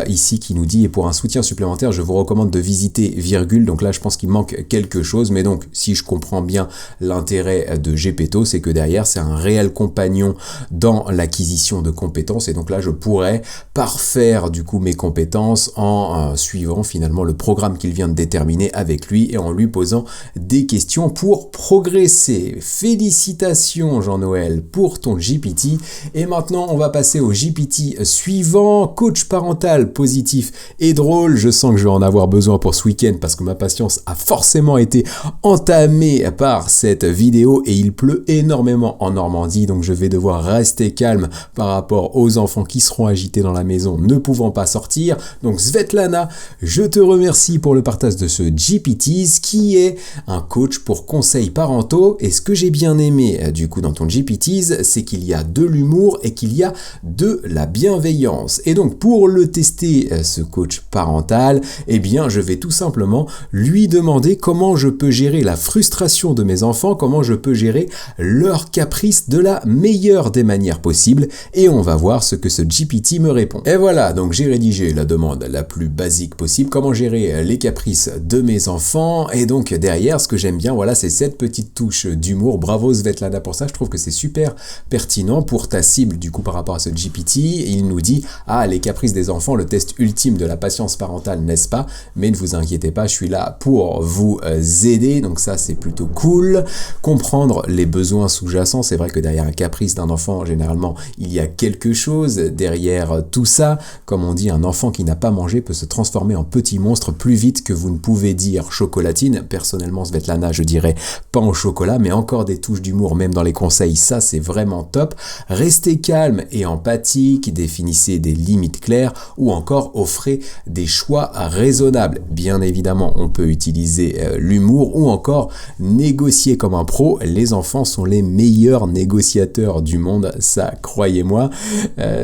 ici qui nous dit, et pour un soutien supplémentaire, je vous recommande de visiter virgule. Donc là, je pense qu'il manque quelque chose. Mais donc, si je comprends bien l'intérêt de Gepetto, c'est que derrière, c'est un réel compagnon dans l'acquisition de compétences. Et donc là, je pourrais parfaire du coup mes compétences en suivant finalement le programme qu'il vient de déterminer avec lui et en lui posant des questions pour progresser. Félicitations Jean-Noël pour ton GPT. Et maintenant, on va passer au GPT suivant. Coach parental positif et drôle. Je sens que je vais en avoir besoin pour ce week-end parce que ma patience a forcément été entamée par cette vidéo et il pleut énormément en Normandie. Donc je vais devoir rester calme par rapport aux enfants qui seront agités dans la maison ne pouvant pas sortir. Donc Svetlana, je te remercie pour le partage de ce GPTs qui est un coach pour conseils parentaux et ce que j'ai bien aimé du coup dans ton GPTs, c'est qu'il y a de l'humour et qu'il y a de la bienveillance. Et donc pour le tester, ce coach parental, eh bien je vais tout simplement lui demander comment je peux gérer la frustration de mes enfants, comment je peux gérer leurs caprices de la meilleure des manières possibles et on va voir ce que ce GPT me répond. Et voilà, donc j'ai rédigé la demande la plus basique possible, comment gérer les caprices de mes enfants et donc derrière ce que j'aime bien, voilà, c'est cette petite touche d'humour. Bravo Svetlana pour ça, je trouve que c'est super pertinent pour ta cible du coup par rapport à ce GPT. Il nous dit, ah les caprices des enfants, le test ultime de la patience parentale, n'est-ce pas? Mais ne vous inquiétez pas, je suis là pour vous aider, donc ça c'est plutôt cool. Comprendre les besoins sous-jacents, c'est vrai que derrière un caprice d'un enfant, généralement, il y a quelque chose derrière tout ça. Comme on dit, un enfant qui n'a pas mangé peut se transformer en petit monstre plus vite que vous ne pouvez dire chocolatine. Personnellement, Svetlana, je dirais pas au chocolat, mais encore des touches d'humour, même dans les conseils, ça c'est vraiment top. Restez calme et empathique, définissez des limites claires ou encore offrez des choix raisonnables. Bien évidemment, on peut utiliser l'humour ou encore négocier comme un pro. Les enfants sont les meilleurs négociateurs du monde, ça croyez-moi.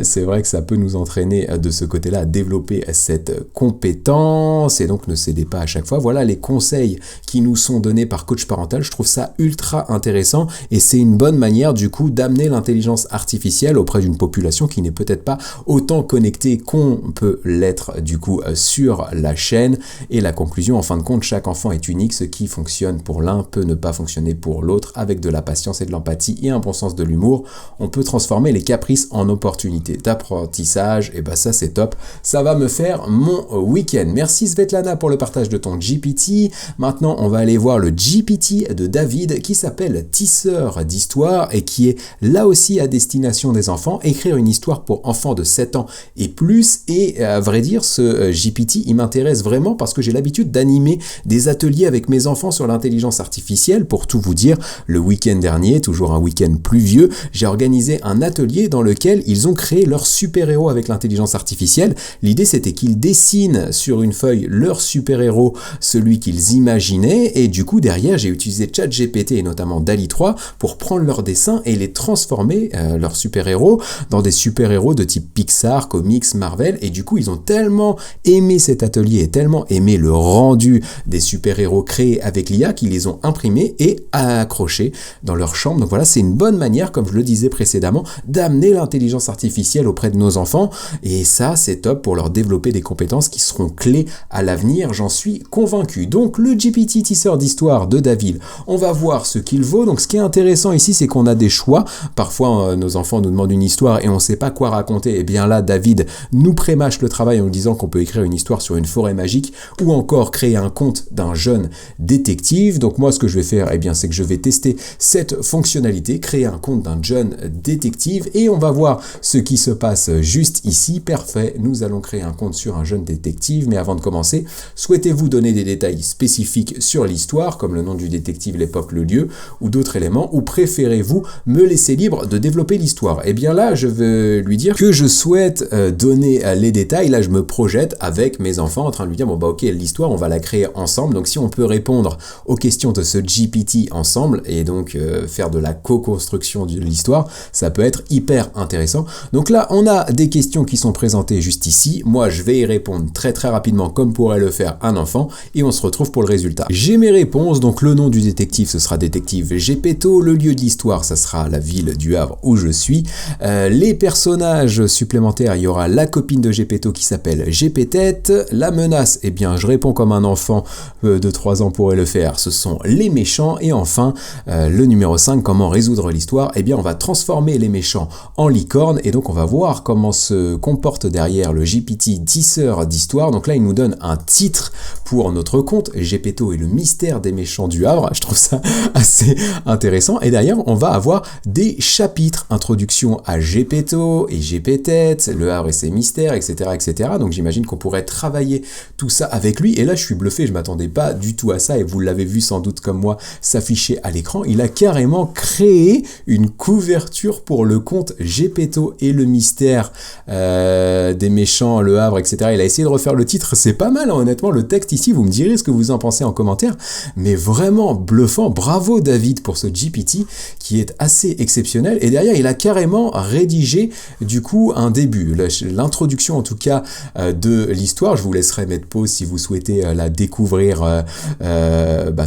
C'est vrai que ça peut nous entraîner de ce côté-là à développer cette compétence et donc ne cédez pas à chaque fois. Voilà les conseils qui nous sont donnés par Coach Parental. Je trouve ça ultra intéressant et c'est une bonne manière du coup d'amener l'intelligence artificielle auprès d'une population qui n'est peut-être pas autant connectée qu'on peut l'être du coup sur la chaîne. Et la conclusion, en fin de compte, chaque enfant est unique. Ce qui fonctionne pour l'un peut ne pas fonctionner pour l'autre. Avec de la patience et de l'empathie et un bon sens de l'humour, on peut transformer les caprices en opportunités d'apprendre d'apprentissage, et bah ça c'est top, ça va me faire mon week-end. Merci Svetlana pour le partage de ton GPT. Maintenant on va aller voir le GPT de David qui s'appelle Tisseur d'histoire et qui est là aussi à destination des enfants, écrire une histoire pour enfants de 7 ans et plus. Et à vrai dire, ce GPT il m'intéresse vraiment parce que j'ai l'habitude d'animer des ateliers avec mes enfants sur l'intelligence artificielle. Pour tout vous dire, le week-end dernier, toujours un week-end pluvieux, j'ai organisé un atelier dans lequel ils ont créé leur super-héros avec l'intelligence artificielle. L'idée c'était qu'ils dessinent sur une feuille leur super-héros, celui qu'ils imaginaient, et du coup derrière j'ai utilisé ChatGPT et notamment DALL-E 3 pour prendre leurs dessins et les transformer, leurs super-héros, dans des super-héros de type Pixar, comics, Marvel, et du coup ils ont tellement aimé cet atelier et tellement aimé le rendu des super-héros créés avec l'IA qu'ils les ont imprimés et accrochés dans leur chambre. Donc voilà, c'est une bonne manière, comme je le disais précédemment, d'amener l'intelligence artificielle auprès de nos enfants, et ça c'est top pour leur développer des compétences qui seront clés à l'avenir, j'en suis convaincu. Donc le GPT tisseur d'histoire de David, on va voir ce qu'il vaut. Donc ce qui est intéressant ici, c'est qu'on a des choix. Parfois nos enfants nous demandent une histoire et on ne sait pas quoi raconter, et bien là David nous prémâche le travail en nous disant qu'on peut écrire une histoire sur une forêt magique ou encore créer un conte d'un jeune détective. Donc moi ce que je vais faire, eh bien c'est que je vais tester cette fonctionnalité, créer un conte d'un jeune détective, et on va voir ce qui se passe juste ici. Parfait, nous allons créer un conte sur un jeune détective, mais avant de commencer, souhaitez-vous donner des détails spécifiques sur l'histoire, comme le nom du détective, l'époque, le lieu, ou d'autres éléments, ou préférez-vous me laisser libre de développer l'histoire? Eh bien là, je vais lui dire que je souhaite donner les détails. Là, je me projette avec mes enfants en train de lui dire, bon bah ok, l'histoire, on va la créer ensemble, donc si on peut répondre aux questions de ce GPT ensemble, et donc faire de la co-construction de l'histoire, ça peut être hyper intéressant. Donc là, on a des questions qui sont présentées juste ici. Moi, je vais y répondre très rapidement, comme pourrait le faire un enfant, et on se retrouve pour le résultat. J'ai mes réponses, donc le nom du détective, ce sera détective Gepetto, le lieu de l'histoire, ça sera la ville du Havre où je suis. Les personnages supplémentaires, il y aura la copine de Gepetto qui s'appelle Gepetette. La menace, eh bien, je réponds comme un enfant de 3 ans pourrait le faire, ce sont les méchants. Et enfin, le numéro 5, comment résoudre l'histoire? Eh bien, on va transformer les méchants en licornes, et donc on va voir comment se comporte derrière le GPT tisseur d'histoire. Donc là, il nous donne un titre pour notre compte, Gepetto et le mystère des méchants du Havre. Je trouve ça assez intéressant. Et derrière, on va avoir des chapitres, introduction à Gepetto et Gepetette, le Havre et ses mystères, etc., etc. Donc j'imagine qu'on pourrait travailler tout ça avec lui. Et là, je suis bluffé, je m'attendais pas du tout à ça, et vous l'avez vu sans doute comme moi s'afficher à l'écran. Il a carrément créé une couverture pour le compte Gepetto et le mystère des méchants, le Havre, etc. Il a essayé de refaire le titre, c'est pas mal, hein, honnêtement, le texte ici, vous me direz ce que vous en pensez en commentaire, mais vraiment bluffant. Bravo David pour ce GPT qui est assez exceptionnel. Et derrière, il a carrément rédigé du coup un début, l'introduction en tout cas de l'histoire. Je vous laisserai mettre pause si vous souhaitez la découvrir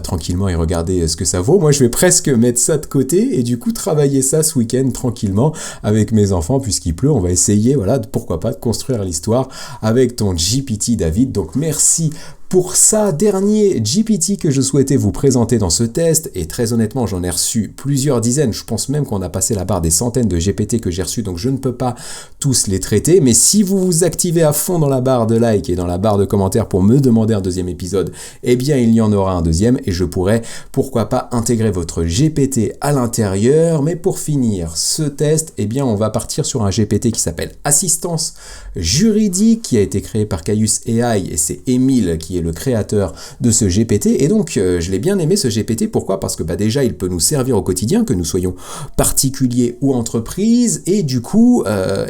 tranquillement et regarder ce que ça vaut. Moi, je vais presque mettre ça de côté et du coup travailler ça ce week-end tranquillement avec mes enfants, puisqu'il pleut. On va essayer, voilà, pourquoi pas, de construire l'histoire avec ton GPT David. Donc merci pour ça. Dernier GPT que je souhaitais vous présenter dans ce test, et très honnêtement j'en ai reçu plusieurs dizaines, je pense même qu'on a passé la barre des centaines de GPT que j'ai reçus, donc je ne peux pas tous les traiter, mais si vous vous activez à fond dans la barre de like et dans la barre de commentaires pour me demander un deuxième épisode, eh bien il y en aura un deuxième, et je pourrai pourquoi pas intégrer votre GPT à l'intérieur. Mais pour finir ce test, eh bien on va partir sur un GPT qui s'appelle Assistance Juridique, qui a été créé par Caius AI, et c'est Émile qui est le créateur de ce GPT. Et donc je l'ai bien aimé ce GPT. Pourquoi? Parce que déjà il peut nous servir au quotidien, que nous soyons particuliers ou entreprises, et du coup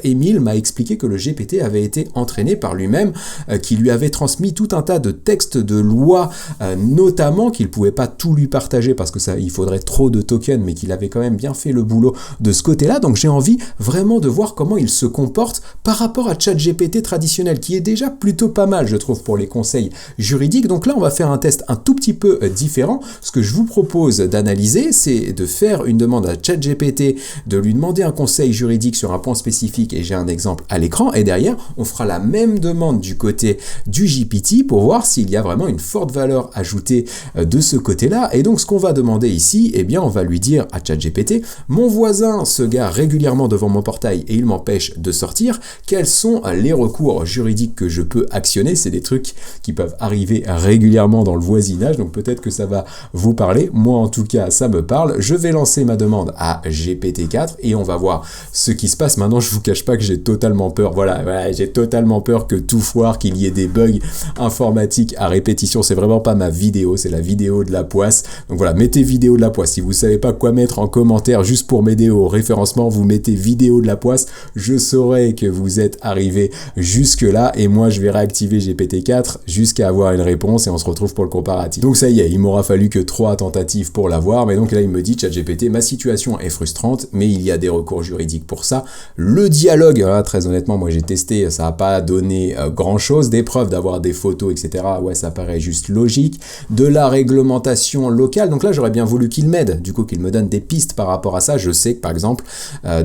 Émile m'a expliqué que le GPT avait été entraîné par lui-même, qui lui avait transmis tout un tas de textes de loi, notamment qu'il ne pouvait pas tout lui partager parce que ça, il faudrait trop de tokens, mais qu'il avait quand même bien fait le boulot de ce côté-là. Donc j'ai envie vraiment de voir comment il se comporte par rapport à ChatGPT traditionnel, qui est déjà plutôt pas mal, je trouve, pour les conseils juridique. Donc là, on va faire un test un tout petit peu différent. Ce que je vous propose d'analyser, c'est de faire une demande à ChatGPT, de lui demander un conseil juridique sur un point spécifique, et j'ai un exemple à l'écran, et derrière, on fera la même demande du côté du GPT pour voir s'il y a vraiment une forte valeur ajoutée de ce côté-là. Et donc, ce qu'on va demander ici, eh bien, on va lui dire à ChatGPT, mon voisin se gare régulièrement devant mon portail et il m'empêche de sortir. Quels sont les recours juridiques que je peux actionner? C'est des trucs qui peuvent arriver régulièrement dans le voisinage, donc peut-être que ça va vous parler. Moi, en tout cas, ça me parle. Je vais lancer ma demande à GPT-4 et on va voir ce qui se passe. Maintenant, je vous cache pas que j'ai totalement peur. Voilà, j'ai totalement peur que tout foire, qu'il y ait des bugs informatiques à répétition. C'est vraiment pas ma vidéo, c'est la vidéo de la poisse. Donc voilà, mettez vidéo de la poisse. Si vous savez pas quoi mettre en commentaire juste pour m'aider au référencement, vous mettez vidéo de la poisse. Je saurai que vous êtes arrivé jusque là et moi je vais réactiver GPT-4 jusqu'à avoir une réponse et on se retrouve pour le comparatif. Donc ça y est, il m'aura fallu que 3 tentatives pour l'avoir, mais donc là il me dit ChatGPT, ma situation est frustrante, mais il y a des recours juridiques pour ça. Le dialogue, voilà, très honnêtement, moi j'ai testé, ça n'a pas donné grand chose, des preuves d'avoir des photos, etc. Ouais, ça paraît juste logique. De la réglementation locale, donc là j'aurais bien voulu qu'il m'aide, du coup qu'il me donne des pistes par rapport à ça. Je sais que par exemple,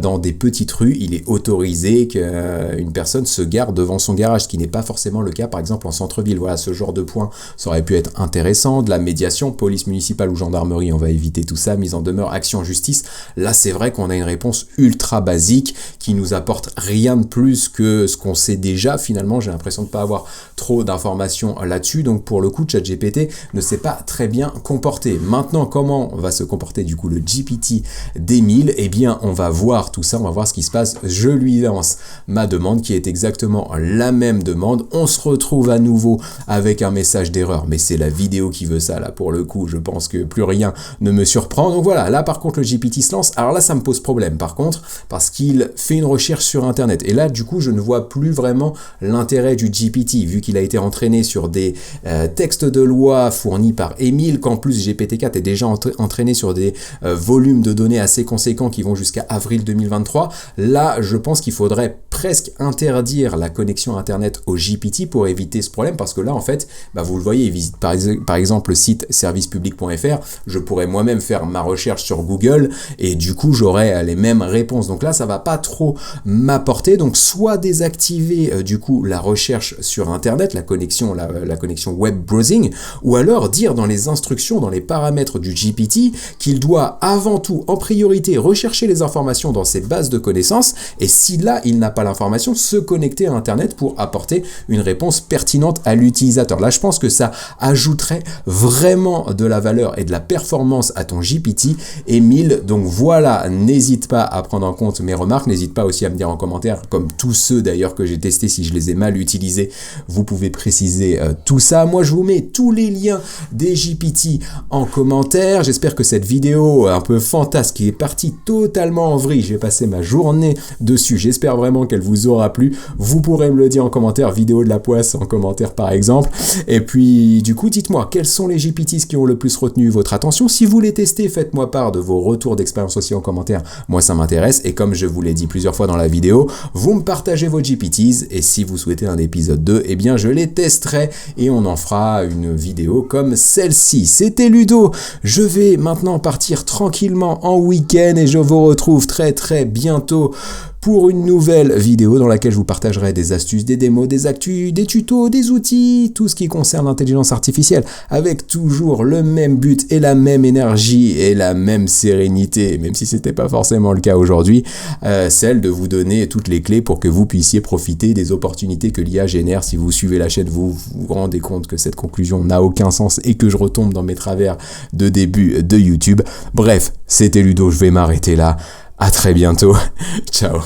dans des petites rues, il est autorisé qu'une personne se gare devant son garage, ce qui n'est pas forcément le cas par exemple en centre-ville. Voilà, ce genre de points, ça aurait pu être intéressant. De la médiation, police municipale ou gendarmerie, on va éviter tout ça. Mise en demeure, action, justice. Là, c'est vrai qu'on a une réponse ultra basique qui nous apporte rien de plus que ce qu'on sait déjà. Finalement, j'ai l'impression de ne pas avoir trop d'informations là-dessus. Donc, pour le coup, ChatGPT ne s'est pas très bien comporté. Maintenant, comment va se comporter du coup le GPT d'Emile? Eh bien, on va voir tout ça, on va voir ce qui se passe. Je lui lance ma demande qui est exactement la même demande. On se retrouve à nouveau avec un message d'erreur, mais c'est la vidéo qui veut ça. Là, pour le coup, je pense que plus rien ne me surprend. Donc voilà, là par contre, le GPT se lance. Alors là, ça me pose problème par contre, parce qu'il fait une recherche sur Internet. Et là, du coup, je ne vois plus vraiment l'intérêt du GPT, vu qu'il a été entraîné sur des textes de loi fournis par Emile, qu'en plus GPT-4 est déjà entraîné sur des volumes de données assez conséquents qui vont jusqu'à avril 2023. Là, je pense qu'il faudrait presque interdire la connexion Internet au GPT pour éviter ce problème, parce que là, en fait, vous le voyez, il visite par exemple le site servicepublic.fr, je pourrais moi-même faire ma recherche sur Google et du coup, j'aurais les mêmes réponses. Donc là, ça va pas trop m'apporter. Donc, soit désactiver du coup la recherche sur Internet, la connexion web browsing, ou alors dire dans les instructions, dans les paramètres du GPT, qu'il doit avant tout, en priorité, rechercher les informations dans ses bases de connaissances et si là, il n'a pas l'information, se connecter à Internet pour apporter une réponse pertinente à l'utilisateur. Là, je pense que ça ajouterait vraiment de la valeur et de la performance à ton GPT, Emile. Donc voilà, n'hésite pas à prendre en compte mes remarques, n'hésite pas aussi à me dire en commentaire, comme tous ceux d'ailleurs que j'ai testés, si je les ai mal utilisés, vous pouvez préciser tout ça. Moi, je vous mets tous les liens des GPT en commentaire. J'espère que cette vidéo un peu fantasque qui est partie totalement en vrille, j'ai passé ma journée dessus, j'espère vraiment qu'elle vous aura plu. Vous pourrez me le dire en commentaire, vidéo de la poisse en commentaire par exemple. Et puis du coup, dites-moi quels sont les GPTs qui ont le plus retenu votre attention. Si vous les testez, faites-moi part de vos retours d'expérience aussi en commentaire. Moi, ça m'intéresse. Et comme je vous l'ai dit plusieurs fois dans la vidéo, vous me partagez vos GPTs. Et si vous souhaitez un épisode 2, eh bien, je les testerai et on en fera une vidéo comme celle-ci. C'était Ludo. Je vais maintenant partir tranquillement en week-end et je vous retrouve très très bientôt pour une nouvelle vidéo dans laquelle je vous partagerai des astuces, des démos, des actus, des tutos, des outils, tout ce qui concerne l'intelligence artificielle, avec toujours le même but et la même énergie et la même sérénité, même si c'était pas forcément le cas aujourd'hui, celle de vous donner toutes les clés pour que vous puissiez profiter des opportunités que l'IA génère. Si vous suivez la chaîne, vous vous rendez compte que cette conclusion n'a aucun sens et que je retombe dans mes travers de début de YouTube. Bref, c'était Ludo, je vais m'arrêter là. À très bientôt. Ciao.